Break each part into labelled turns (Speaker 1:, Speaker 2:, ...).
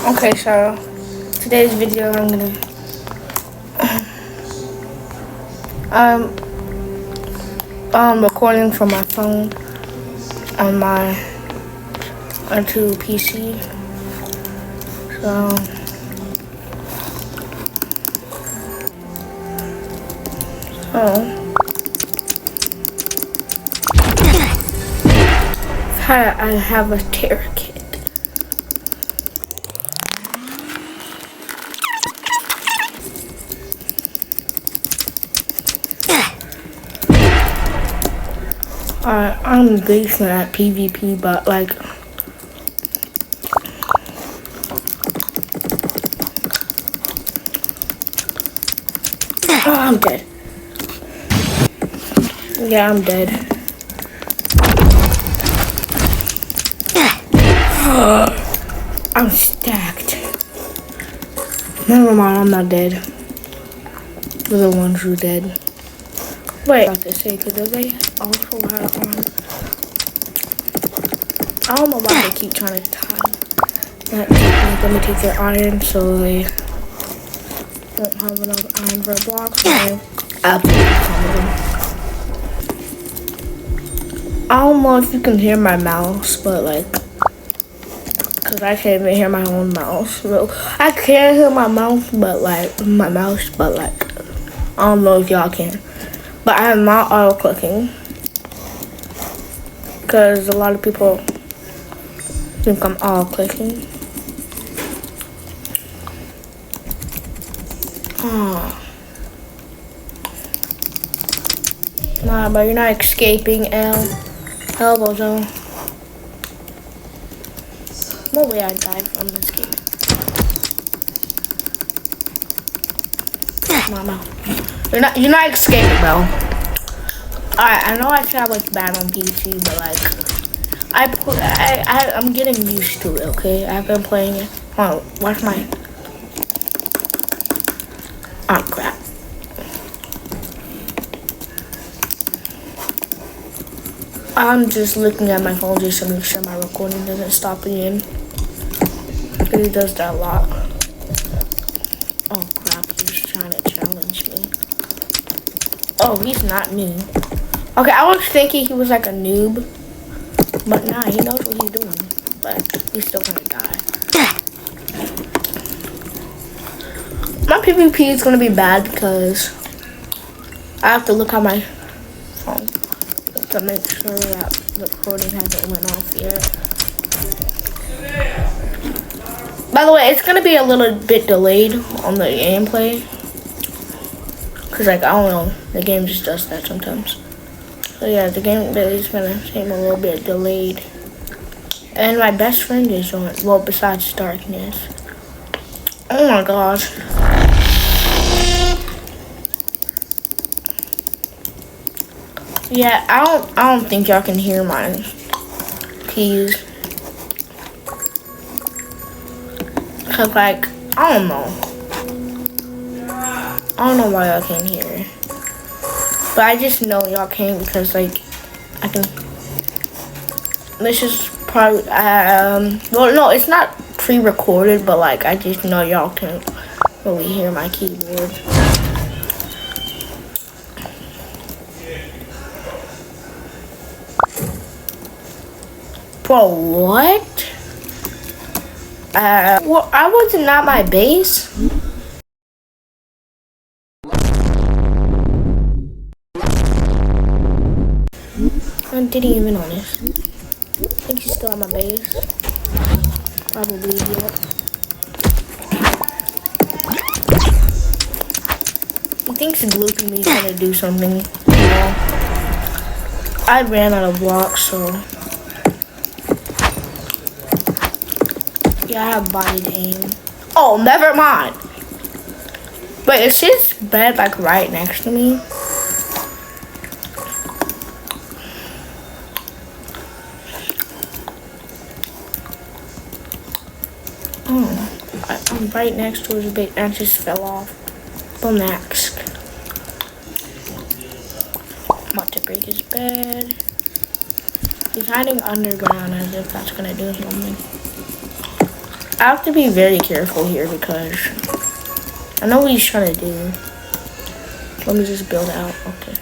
Speaker 1: Okay, so today's video I'm recording from my phone on my onto PC. So I have a terror kit. I'm decent at PvP, but like I'm dead. Yeah, I'm dead. I'm stacked. Never mind, I'm not dead. We're the ones who dead. Wait, I was about to say, because they also have I don't know why they keep trying to tie that let me take their iron so they don't have enough iron for a block. So I absolutely some of them. I don't know if you can hear my mouse, but like, because I can't even hear my own mouse. So I can hear my mouse, but like, I don't know if y'all can. But I am not auto-clicking. Because a lot of people think I'm auto-clicking. Nah, but you're not escaping, elbow zone. No way I died from this game. No. You're not escaping, bro. Alright, I know I sound like bad on PC, but like I'm getting used to it, okay? I've been playing it. Hold on, watch my oh crap. I'm just looking at my phone just to make sure my recording doesn't stop again. He does that a lot. Oh crap, he's trying to challenge me. Oh, he's not new. Okay, I was thinking he was like a noob. But nah, he knows what he's doing. But he's still gonna die. My PvP is gonna be bad because I have to look at my phone to make sure that the recording hasn't went off yet. By the way, it's gonna be a little bit delayed on the gameplay. Cause like, I don't know, the game just does that sometimes. So yeah, the game is gonna seem a little bit delayed. And my best friend is on, well, besides Darkness. Oh my gosh. Yeah, I don't think y'all can hear my keys. Cause like, I don't know why y'all can't hear it. But I just know y'all can't because like, I can, this is probably, well no, it's not pre-recorded, but like, I just know y'all can't really hear my keyboard. Bro, what? Well, I wasn't at my base. I didn't even notice. I think he's still at my base. Probably, yep. He thinks glooping me is gonna do something. Yeah. I ran out of blocks, so yeah, I have body to aim. Oh, never mind. Wait, is his bed like right next to me? Oh, I'm right next to his bed and just fell off. Don't ask. I'm about to break his bed. He's hiding underground as if that's gonna do something. I have to be very careful here because I know what he's trying to do. Let me just build out. Okay.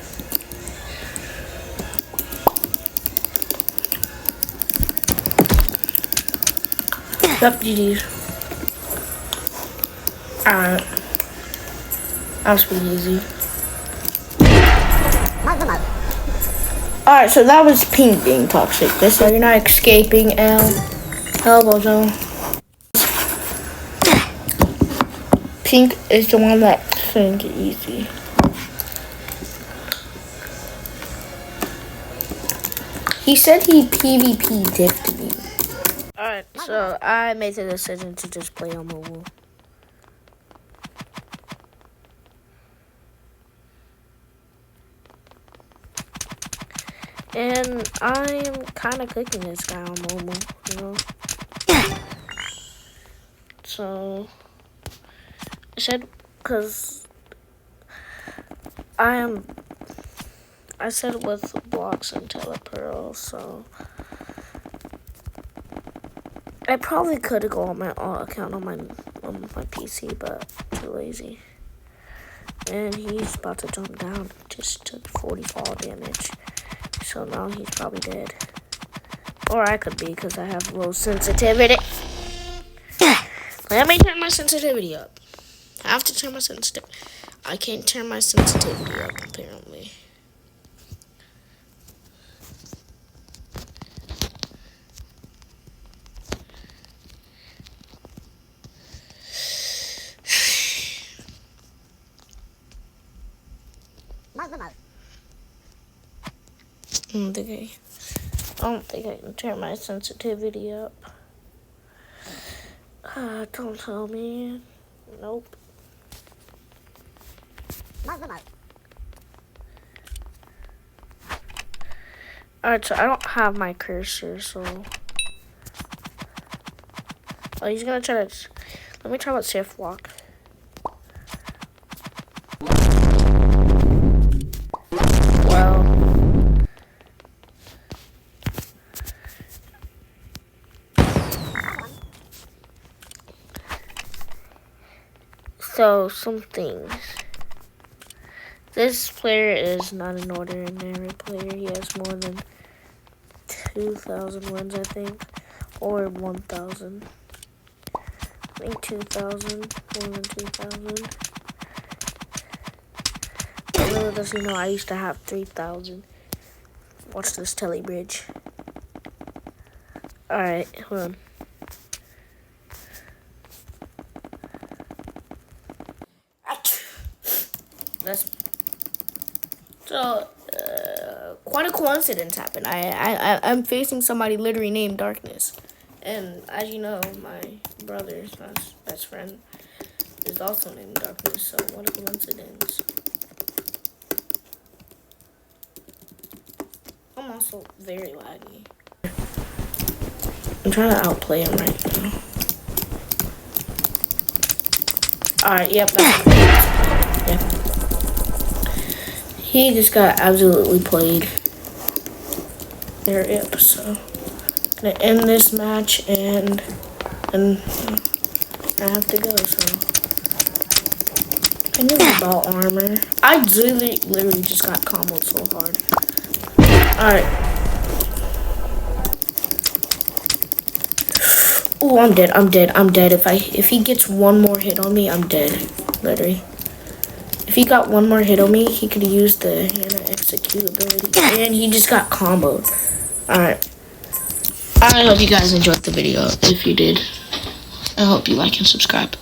Speaker 1: Yep, GG's. Alright. That was pretty easy. Alright, so that was pink being toxic. This way you're not escaping elbow zone. Pink is the one that seems easy. He said he PvP dipped me. Alright, so I made the decision to just play on mobile. And I am kind of clicking this guy on mobile, you know. So, I said, because I said with blocks and telepearl, so I probably could go on my account on my PC, but too lazy. And he's about to jump down. Just took 40 fall damage. So now he's probably dead. Or I could be because I have low sensitivity. Let me turn my sensitivity up. I have to turn my sensitivity. I can't turn my sensitivity up apparently. I don't think I can turn my sensitivity up. Don't tell me. Nope. Alright, so I don't have my cursor, so. Oh, he's gonna try to. Let me try with shift walk. Well. So, some things. This player is not an ordinary player. He has more than 2,000 wins, I think. Or 1,000. I think 2,000. More than 2,000. But little does he know, I used to have 3,000. Watch this telly bridge. Alright, hold on. So, quite a coincidence happened. I'm facing somebody literally named Darkness. And as you know, my brother's best friend is also named Darkness. So, what a coincidence. I'm also very laggy. I'm trying to outplay him right now. Alright, yep. Yeah. He just got absolutely played. There, yep, so. Gonna end this match and I have to go, so. I knew about armor. I literally just got comboed so hard. Alright. Oh, I'm dead. If he gets one more hit on me, I'm dead. Literally. If he got one more hit on me, he could have used the execute ability. And he just got comboed. Alright. I hope you guys enjoyed the video. If you did, I hope you like and subscribe.